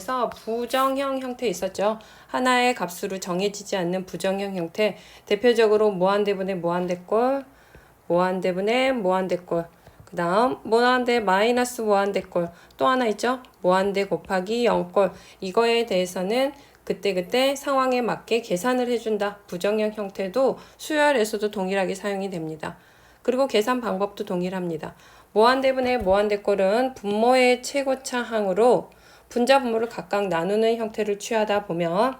그래서 부정형 형태 있었죠. 하나의 값으로 정해지지 않는 부정형 형태. 대표적으로 무한대분의 무한대꼴, 무한대분의 무한대꼴. 그 다음 무한대 마이너스 무한대꼴. 또 하나 있죠. 무한대 곱하기 0꼴. 이거에 대해서는 그때그때 상황에 맞게 계산을 해준다. 부정형 형태도 수열에서도 동일하게 사용이 됩니다. 그리고 계산 방법도 동일합니다. 무한대분의 무한대꼴은 분모의 최고차 항으로 분자 분모를 각각 나누는 형태를 취하다 보면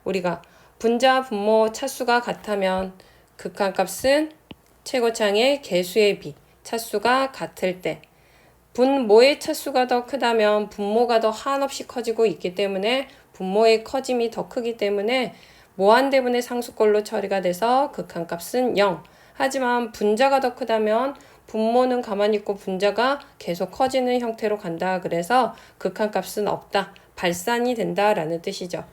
우리가 분자 분모 차수가 같으면 극한값은 최고차항의 개수의 비, 차수가 같을 때 분모의 차수가 더 크다면 분모가 더 한없이 커지고 있기 때문에 분모의 커짐이 더 크기 때문에 무한대분의 상수꼴로 처리가 돼서 극한값은 0. 하지만 분자가 더 크다면 분모는 가만히 있고 분자가 계속 커지는 형태로 간다. 그래서 극한값은 없다. 발산이 된다 라는 뜻이죠.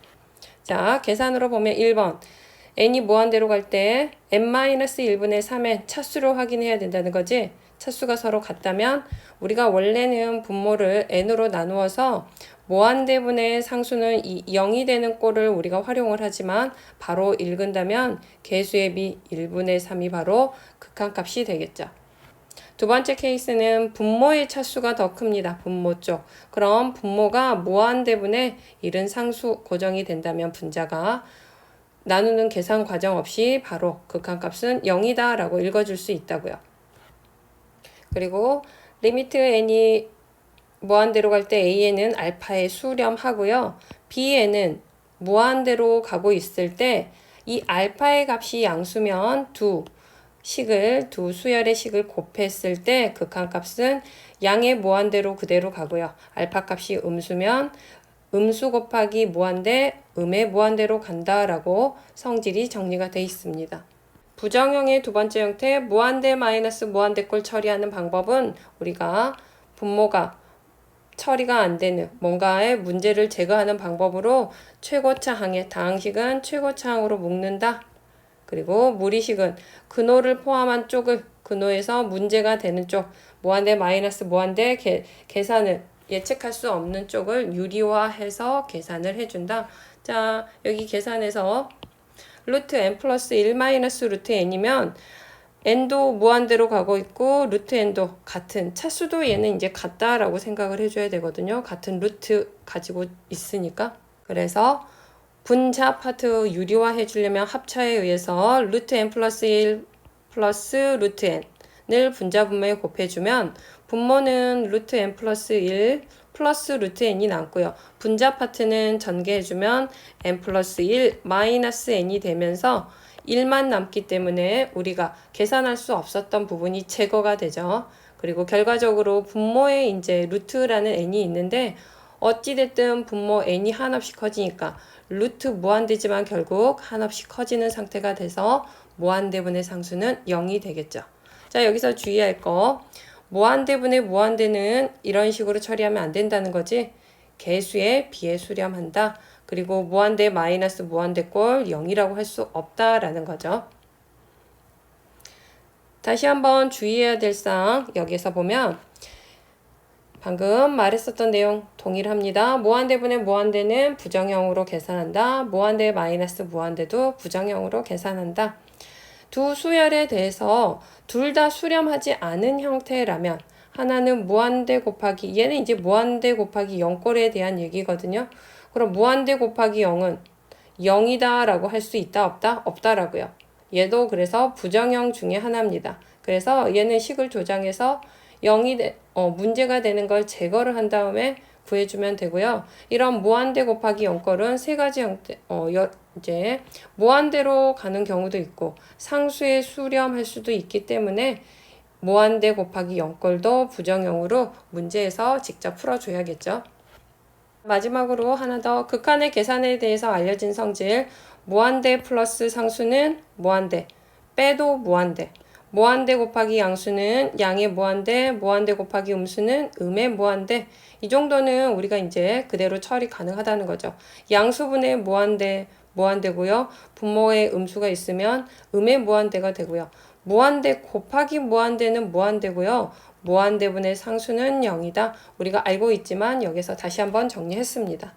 자, 계산으로 보면 1번. n이 무한대로 갈 때 n-1분의 3의 차수로 확인해야 된다는 거지. 차수가 서로 같다면 우리가 원래는 분모를 n으로 나누어서 무한대분의 상수는 0이 되는 꼴을 우리가 활용을 하지만 바로 읽은다면 개수의 비 1분의 3이 바로 극한값이 되겠죠. 두 번째 케이스는 분모의 차수가 더 큽니다. 분모 쪽. 그럼 분모가 무한대분의 이른 상수 고정이 된다면 분자가 나누는 계산 과정 없이 바로 극한값은 0이다 라고 읽어줄 수 있다고요. 그리고 리미트 n이 무한대로 갈 때 a는 알파에 수렴하고요. b에는 무한대로 가고 있을 때 이 알파의 값이 양수면 두 수열의 식을 곱했을 때 극한값은 양의 무한대로 그대로 가고요. 알파 값이 음수면 음수 곱하기 무한대, 음의 무한대로 간다라고 성질이 정리가 되어 있습니다. 부정형의 두 번째 형태 무한대 마이너스 무한대꼴 처리하는 방법은 우리가 분모가 처리가 안 되는 뭔가의 문제를 제거하는 방법으로 최고차항의 다항식은 최고차항으로 묶는다. 그리고 무리식은 근호를 포함한 쪽을 근호에서 문제가 되는 쪽 무한대 마이너스 무한대 계산을 예측할 수 없는 쪽을 유리화해서 계산을 해준다. 자, 여기 계산해서 루트 n 플러스 1 마이너스 루트 n이면 n도 무한대로 가고 있고 루트 n도 같은 차수도 얘는 이제 같다라고 생각을 해줘야 되거든요. 같은 루트 가지고 있으니까. 그래서 분자 파트 유리화 해주려면 합차에 의해서 루트 n 플러스 1 플러스 루트 n을 분자 분모에 곱해주면 분모는 루트 n 플러스 1 플러스 루트 n이 남고요. 분자 파트는 전개해주면 n 플러스 1 마이너스 n이 되면서 1만 남기 때문에 우리가 계산할 수 없었던 부분이 제거가 되죠. 그리고 결과적으로 분모에 이제 루트라는 n이 있는데 어찌됐든 분모 n이 한없이 커지니까 루트 무한대지만 결국 한없이 커지는 상태가 돼서 무한대분의 상수는 0이 되겠죠. 자, 여기서 주의할 거 무한대분의 무한대는 이런 식으로 처리하면 안 된다는 거지. 개수에 비해 수렴한다. 그리고 무한대 마이너스 무한대꼴 0이라고 할 수 없다라는 거죠. 다시 한번 주의해야 될 사항 여기서 보면 방금 말했었던 내용 동일합니다. 무한대분의 무한대는 부정형으로 계산한다. 무한대 마이너스 무한대도 부정형으로 계산한다. 두 수열에 대해서 둘 다 수렴하지 않은 형태라면 하나는 무한대 곱하기 얘는 이제 무한대 곱하기 0꼴에 대한 얘기거든요. 그럼 무한대 곱하기 0은 0이다 라고 할 수 있다 없다? 없다라고요. 얘도 그래서 부정형 중에 하나입니다. 그래서 얘는 식을 조정해서 0이 문제가 되는 걸 제거를 한 다음에 구해주면 되고요. 이런 무한대 곱하기 0꼴은 세 가지 형태, 이제 무한대로 가는 경우도 있고 상수에 수렴할 수도 있기 때문에 무한대 곱하기 0꼴도 부정형으로 문제에서 직접 풀어줘야겠죠. 마지막으로 하나 더 극한의 계산에 대해서 알려진 성질 무한대 플러스 상수는 무한대 빼도 무한대 무한대 곱하기 양수는 양의 무한대 무한대 곱하기 음수는 음의 무한대 이 정도는 우리가 이제 그대로 처리 가능하다는 거죠. 양수분의 무한대고요. 분모에 음수가 있으면 음의 무한대가 되고요. 무한대 곱하기 무한대는 무한대고요. 무한대분의 상수는 0이다. 우리가 알고 있지만 여기서 다시 한번 정리했습니다.